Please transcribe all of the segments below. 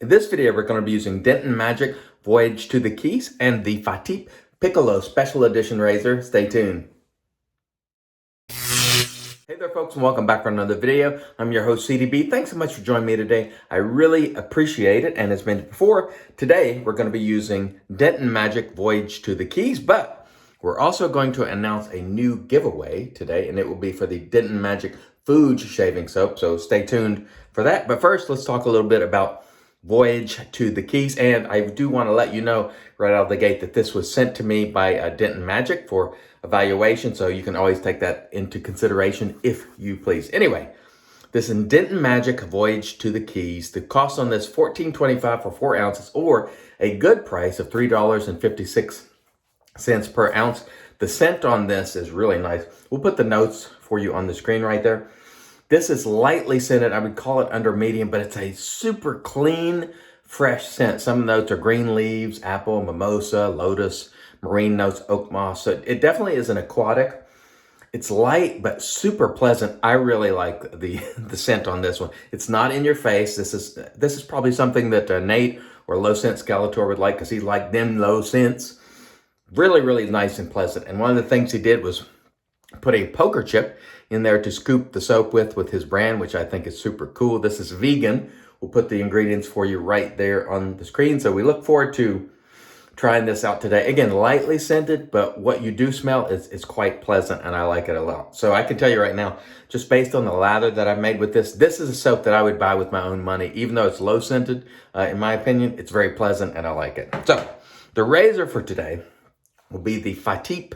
In this video, we're going to be using DentonMajik Voyage to the Keys and the Fatip Piccolo Special Edition razor. Stay tuned. Hey there folks, and welcome back for another video. I'm your host CDB. Thanks so much for joining me today. I really appreciate it. And as mentioned before, today we're going to be using DentonMajik Voyage to the Keys, but we're also going to announce a new giveaway today, and it will be for the DentonMajik Food Shaving Soap. So stay tuned for that. But first, let's talk a little bit about Voyage to the Keys. And I do want to let you know right out of the gate that this was sent to me by DentonMajik for evaluation. So you can always take that into consideration if you please. Anyway, this is DentonMajik Voyage to the Keys. The cost on this $14.25 for 4 ounces, or a good price of $3.56 per ounce. The scent on this is really nice. We'll put the notes for you on the screen right there. This is lightly scented. I would call it under medium, but it's a super clean, fresh scent. Some notes are green leaves, apple, mimosa, lotus, marine notes, oak moss. So it definitely is an aquatic. It's light, but super pleasant. I really like the scent on this one. It's not in your face. This is probably something that Nate or Low Scent Skeletor would like, because he liked them low scents. Really, really nice and pleasant. And one of the things he did was put a poker chip in there to scoop the soap with his brand, which I think is super cool. This is vegan. We'll put the ingredients for you right there on the screen. So we look forward to trying this out today. Again, lightly scented, but what you do smell is quite pleasant, and I like it a lot. So I can tell you right now, just based on the lather that I've made with this is a soap that I would buy with my own money. Even though it's low scented, in my opinion, it's very pleasant and I like it. So the razor for today will be the Fatip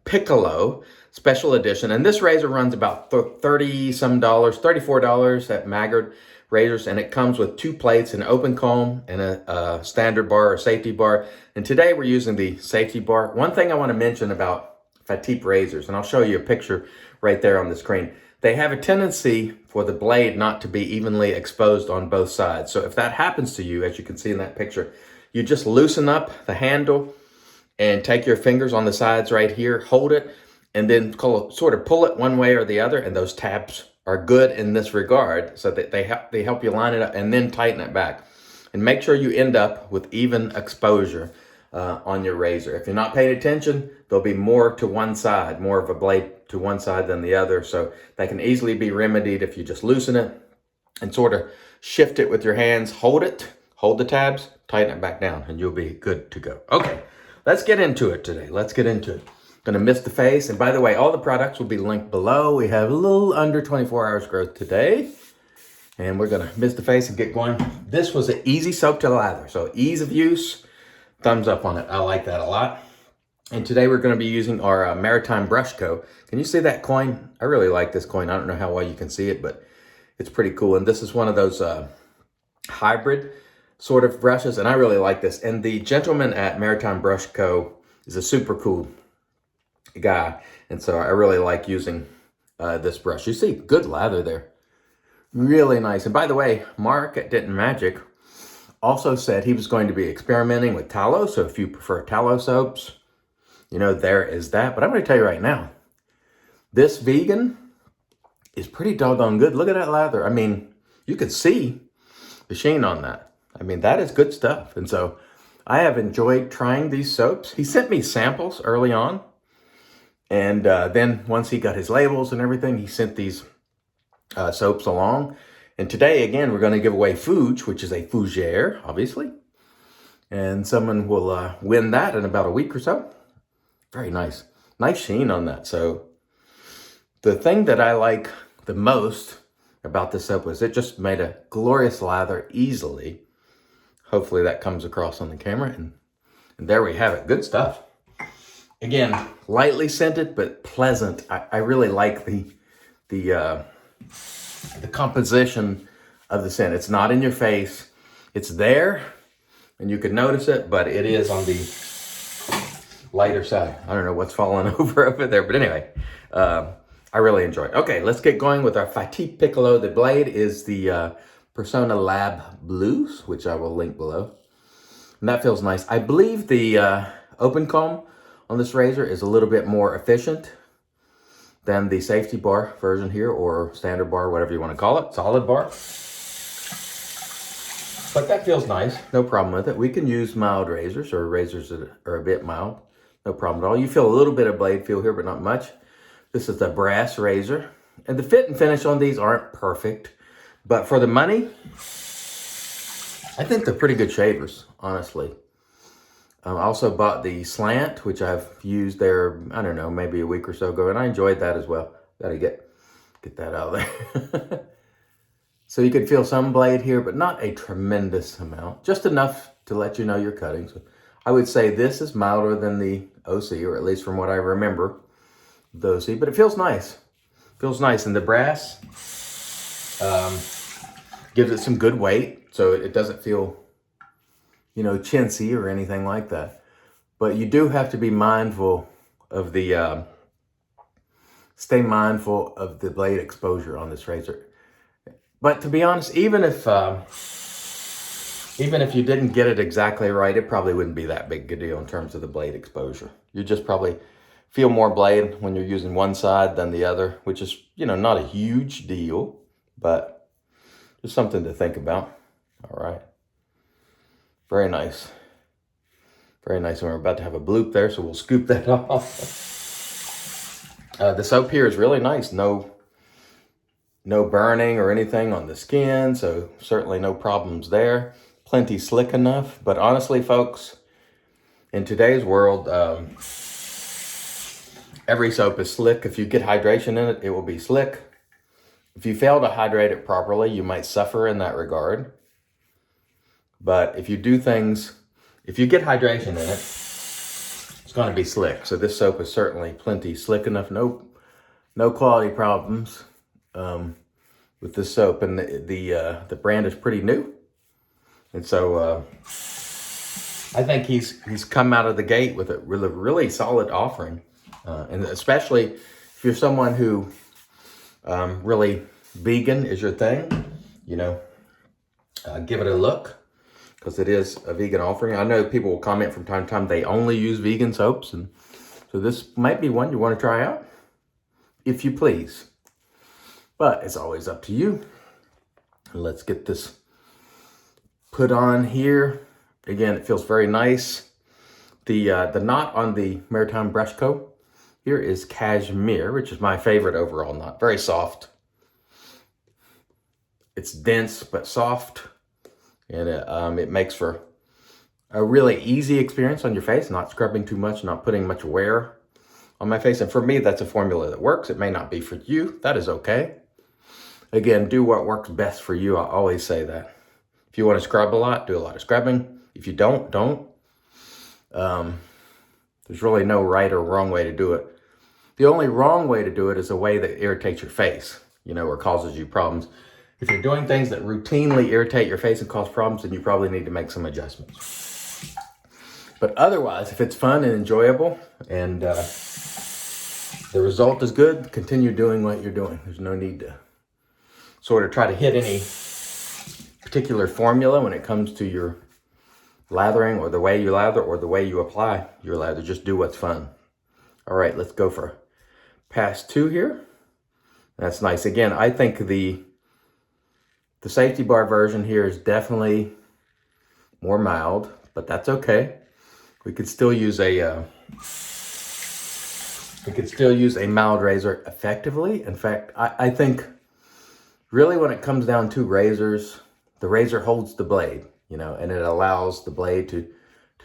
Piccolo Special Edition. And this razor runs about $30-some, $34 at Maggard razors. And it comes with 2 plates, an open comb and a standard bar or safety bar. And today we're using the safety bar. One thing I want to mention about Fatip razors, and I'll show you a picture right there on the screen. They have a tendency for the blade not to be evenly exposed on both sides. So if that happens to you, as you can see in that picture, you just loosen up the handle and take your fingers on the sides right here, hold it, and then sort of pull it one way or the other, and those tabs are good in this regard, so that they help you line it up and then tighten it back. And make sure you end up with even exposure on your razor. If you're not paying attention, there'll be more to one side, more of a blade to one side than the other. So they can easily be remedied if you just loosen it and sort of shift it with your hands, hold the tabs, tighten it back down, and you'll be good to go. Okay, let's get into it today. Let's get into it. Gonna mist the face. And by the way, all the products will be linked below. We have a little under 24 hours growth today. And we're gonna mist the face and get going. This was an easy soap to lather. So ease of use, thumbs up on it. I like that a lot. And today we're gonna be using our Maritime brush co. Can you see that coin? I really like this coin. I don't know how well you can see it, but it's pretty cool. And this is one of those hybrid sort of brushes, and I really like this. And the gentleman at Maritime Brush Co. is a super cool guy, and so I really like using this brush. You see good lather there, really nice. And by the way, Mark at DentonMajik also said he was going to be experimenting with tallow, so if you prefer tallow soaps, you know, there is that. But I'm going to tell you right now, this vegan is pretty doggone good. Look at that lather. I mean, you could see the sheen on that. I mean, that is good stuff. And so I have enjoyed trying these soaps. He sent me samples early on. And then once he got his labels and everything, he sent these soaps along. And today, again, we're going to give away Fouge, which is a fougere, obviously. And someone will win that in about a week or so. Very nice. Nice sheen on that. So the thing that I like the most about this soap was it just made a glorious lather easily. Hopefully that comes across on the camera. And there we have it. Good stuff. Again, lightly scented, but pleasant. I really like the composition of the scent. It's not in your face. It's there, and you can notice it, but it is on the lighter side. I don't know what's falling over there, but anyway, I really enjoy it. Okay, let's get going with our Fatip Piccolo. The blade is the Persona Lab Blues, which I will link below. And that feels nice. I believe the open comb on this razor is a little bit more efficient than the safety bar version here, or standard bar, whatever you want to call it, solid bar. But that feels nice. No problem with it. We can use mild razors or razors that are a bit mild. No problem at all. You feel a little bit of blade feel here, but not much. This is a brass razor. And the fit and finish on these aren't perfect. But for the money, I think they're pretty good shavers, honestly. I also bought the slant, which I've used there, I don't know, maybe a week or so ago, and I enjoyed that as well. Gotta get that out of there. So you can feel some blade here, but not a tremendous amount. Just enough to let you know you're cutting. So I would say this is milder than the OC, or at least from what I remember, the OC, but it feels nice. Feels nice. And the brass gives it some good weight, so it doesn't feel, you know, chintzy or anything like that. But you do have to be mindful of the, stay mindful of the blade exposure on this razor. But to be honest, even if you didn't get it exactly right, it probably wouldn't be that big a deal in terms of the blade exposure. You just probably feel more blade when you're using one side than the other, which is, you know, not a huge deal, but just something to think about. All right. Very nice. Very nice. And we're about to have a bloop there, so we'll scoop that off. The soap here is really nice. No burning or anything on the skin, so certainly no problems there. Plenty slick enough. But honestly, folks, in today's world, every soap is slick. If you get hydration in it, it will be slick. If you fail to hydrate it properly, you might suffer in that regard. But if you do things, if you get hydration in it, it's going to be slick. So this soap is certainly plenty slick enough. No quality problems with this soap. And the brand is pretty new. And so I think he's come out of the gate with a really solid offering. And especially if you're someone who really vegan is your thing, you know, give it a look, because it is a vegan offering. I know people will comment from time to time they only use vegan soaps, and so this might be one you want to try out, if you please. But it's always up to you. Let's get this put on here. Again, it feels very nice. The knot on the Maritime brush coat here is cashmere, which is my favorite overall knot. Very soft. It's dense but soft, and it makes for a really easy experience on your face, not scrubbing too much, not putting much wear on my face. And for me, that's a formula that works. It may not be for you. That is okay. Again, do what works best for you. I always say that. If you want to scrub a lot, do a lot of scrubbing. If you don't. There's really no right or wrong way to do it. The only wrong way to do it is a way that irritates your face, you know, or causes you problems. If you're doing things that routinely irritate your face and cause problems, then you probably need to make some adjustments. But otherwise, if it's fun and enjoyable and the result is good, continue doing what you're doing. There's no need to sort of try to hit any particular formula when it comes to your lathering, or the way you lather, or the way you apply your lather. Just do what's fun. All right, let's go for pass 2 here. That's nice. Again, I think the safety bar version here is definitely more mild, but that's okay. We could still use a mild razor effectively. In fact, I think really when it comes down to razors, the razor holds the blade, you know, and it allows the blade to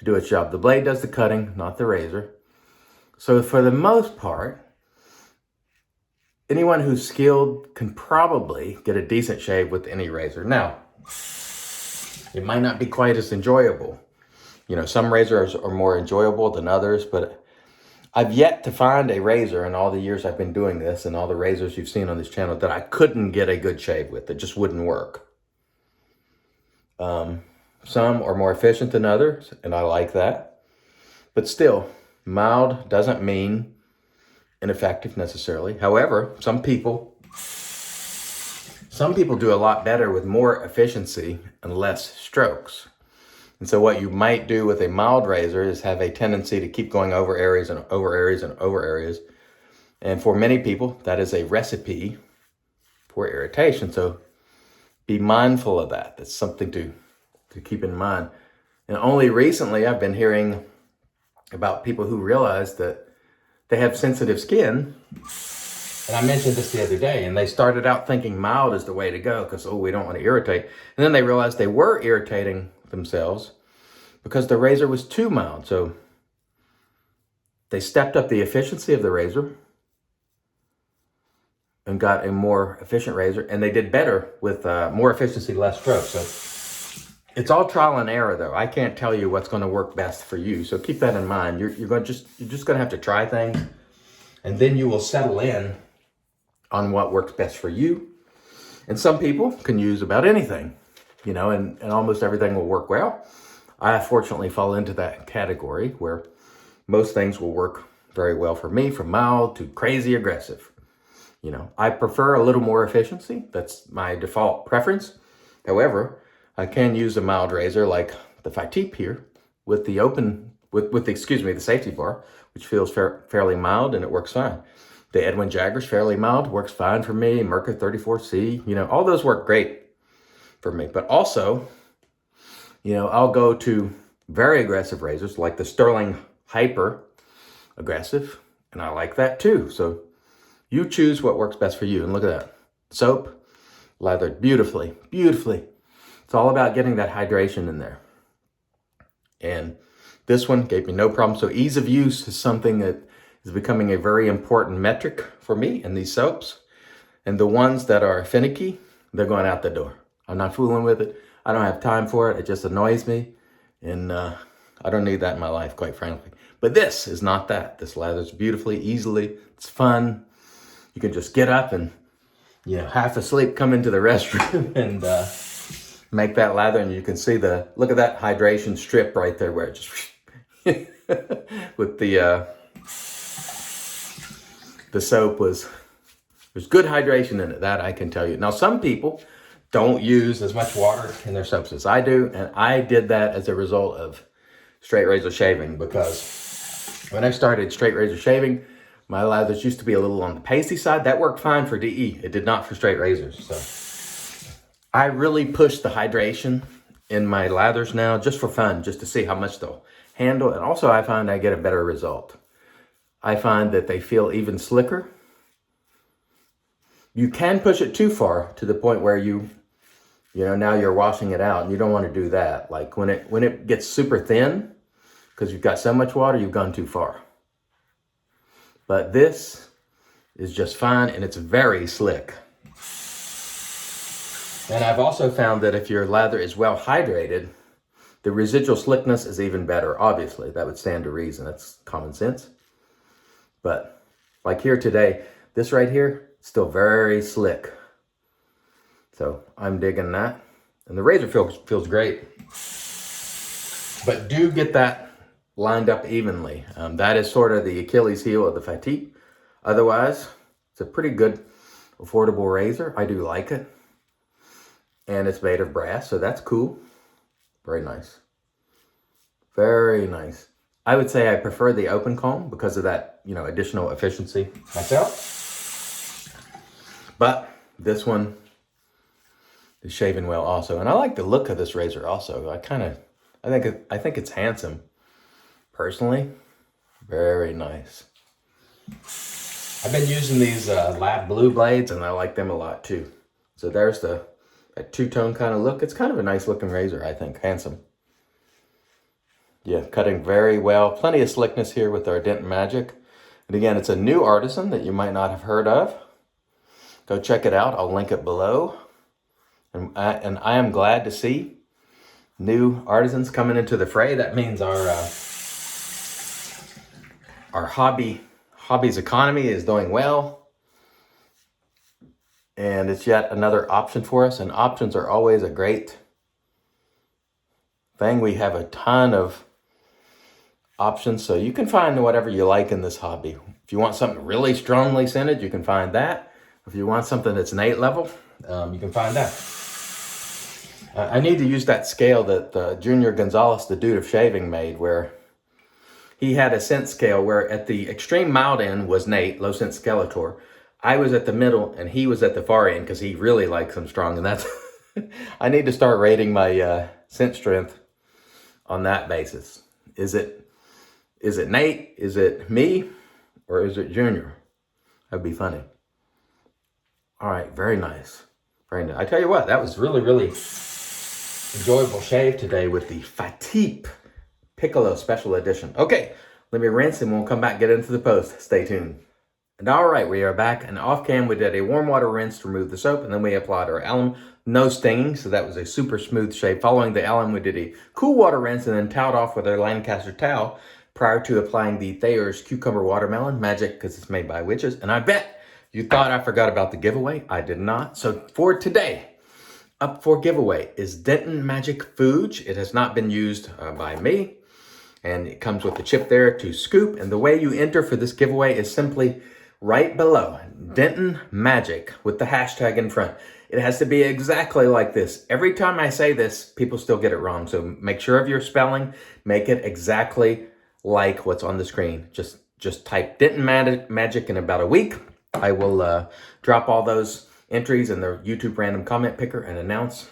do its job. The blade does the cutting, not the razor. So for the most part, anyone who's skilled can probably get a decent shave with any razor. Now, it might not be quite as enjoyable. You know, some razors are more enjoyable than others, but I've yet to find a razor in all the years I've been doing this and all the razors you've seen on this channel that I couldn't get a good shave with. It just wouldn't work. Some are more efficient than others, and I like that. But still, mild doesn't mean ineffective necessarily. However, some people do a lot better with more efficiency and less strokes. And so what you might do with a mild razor is have a tendency to keep going over areas and over areas and over areas. And for many people, that is a recipe for irritation. So be mindful of that. That's something to to keep in mind. And only recently I've been hearing about people who realize that they have sensitive skin. And I mentioned this the other day, and they started out thinking mild is the way to go because, oh, we don't want to irritate. And then they realized they were irritating themselves because the razor was too mild. So they stepped up the efficiency of the razor and got a more efficient razor, and they did better with more efficiency, less strokes. So it's all trial and error, though. I can't tell you what's going to work best for you. So keep that in mind. You're just going to have to try things, and then you will settle in on what works best for you. And some people can use about anything, and almost everything will work well. I fortunately fall into that category where most things will work very well for me, from mild to crazy aggressive. I prefer a little more efficiency. That's my default preference. However, I can use a mild razor like the Fatip here with the the safety bar, which feels fairly mild and it works fine. The Edwin Jagger's fairly mild, works fine for me. Merca 34C, all those work great for me. But also, I'll go to very aggressive razors like the Sterling Hyper Aggressive, and I like that too. So you choose what works best for you. And look at that. Soap, lathered beautifully, beautifully. It's all about getting that hydration in there. And this one gave me no problem. So ease of use is something that is becoming a very important metric for me in these soaps. And the ones that are finicky, they're going out the door. I'm not fooling with it. I don't have time for it. It just annoys me. And I don't need that in my life, quite frankly. But this is not that. This lathers beautifully, easily. It's fun. You can just get up and, half asleep, come into the restroom and make that lather. And you can see look at that hydration strip right there where it just, with the soap there's good hydration in it. That I can tell you. Now, some people don't use as much water in their soaps as I do. And I did that as a result of straight razor shaving, because when I started straight razor shaving, my lathers used to be a little on the pasty side. That worked fine for DE. It did not for straight razors. So I really push the hydration in my lathers now just for fun, just to see how much they'll handle. And also I find I get a better result. I find that they feel even slicker. You can push it too far to the point where now you're washing it out, and you don't want to do that. Like when it gets super thin, because you've got so much water, you've gone too far. But this is just fine, and it's very slick. And I've also found that if your lather is well hydrated, the residual slickness is even better. Obviously, that would stand to reason. That's common sense. But like here today, this right here, still very slick. So I'm digging that. And the razor feels great. But do get that lined up evenly. That is sort of the Achilles heel of the Fatip. Otherwise, it's a pretty good, affordable razor. I do like it. And it's made of brass, so that's cool. Very nice. Very nice. I would say I prefer the open comb because of that, additional efficiency myself. But this one is shaving well also. And I like the look of this razor also. I think it's handsome. Personally, very nice. I've been using these lab blue blades, and I like them a lot too. So there's that two-tone kind of look. It's kind of a nice looking razor, I think. Handsome. Yeah, cutting very well. Plenty of slickness here with our DentonMajik. And again, it's a new artisan that you might not have heard of. Go check it out. I'll link it below. And I am glad to see new artisans coming into the fray. That means our hobby's economy is doing well. And it's yet another option for us. And options are always a great thing. We have a ton of options, so you can find whatever you like in this hobby. If you want something really strongly scented, you can find that. If you want something that's an 8 level, you can find that. I need to use that scale that Junior Gonzalez, the dude of shaving, made, where he had a scent scale where at the extreme mild end was Nate, low scent Skeletor. I was at the middle and he was at the far end because he really likes them strong, and that's I need to start rating my scent strength on that basis. Is it Nate? Is it me? Or is it Junior? That'd be funny. All right, very nice. Very nice. I tell you what, that was really, really enjoyable shave today with the Fatip Piccolo Special Edition. Okay, let me rinse and we'll come back and get into the post. Stay tuned. And all right, we are back. And off cam, we did a warm water rinse to remove the soap, and then we applied our alum, no stinging, so that was a super smooth shave. Following the alum, we did a cool water rinse and then toweled off with our Lancaster towel prior to applying the Thayer's Cucumber Watermelon Magic, because it's made by witches. And I bet you thought I forgot about the giveaway. I did not. So for today, up for giveaway is DentonMajik Voyage. It has not been used by me, and it comes with the chip there to scoop. And the way you enter for this giveaway is simply right below DentonMajik with the hashtag in front. It has to be exactly like this. Every time I say this, people still get it wrong. So make sure of your spelling. Make it exactly like what's on the screen. Just type DentonMajik in about a week. I will drop all those entries in the YouTube random comment picker and announce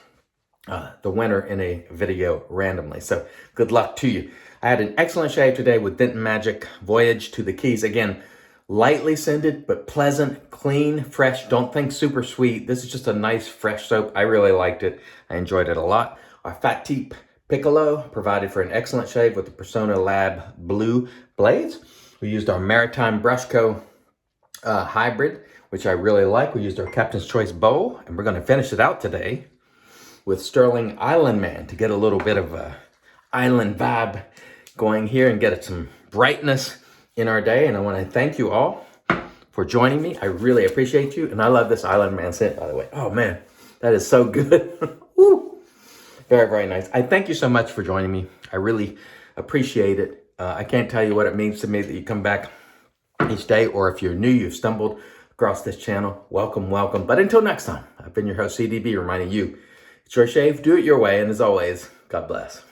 the winner in a video randomly. So good luck to you. I had an excellent shave today with DentonMajik Voyage to the Keys. Again, lightly scented, but pleasant, clean, fresh. Don't think super sweet. This is just a nice, fresh soap. I really liked it. I enjoyed it a lot. Our Fatip Piccolo provided for an excellent shave with the Persona Lab Blue blades. We used our Maritime Brush Co. Hybrid, which I really like. We used our Captain's Choice bowl, and we're going to finish it out today with Sterling Island Man to get a little bit of a island vibe going here and get some brightness in our day. And I want to thank you all for joining me. I really appreciate you. And I love this Island Man scent, by the way. Oh man, that is so good. Woo. Very, very nice. I thank you so much for joining me. I really appreciate it. I can't tell you what it means to me that you come back each day, or if you're new, you've stumbled across this channel, welcome, welcome. But until next time, I've been your host, CDB, reminding you, it's your shave, do it your way. And as always, God bless.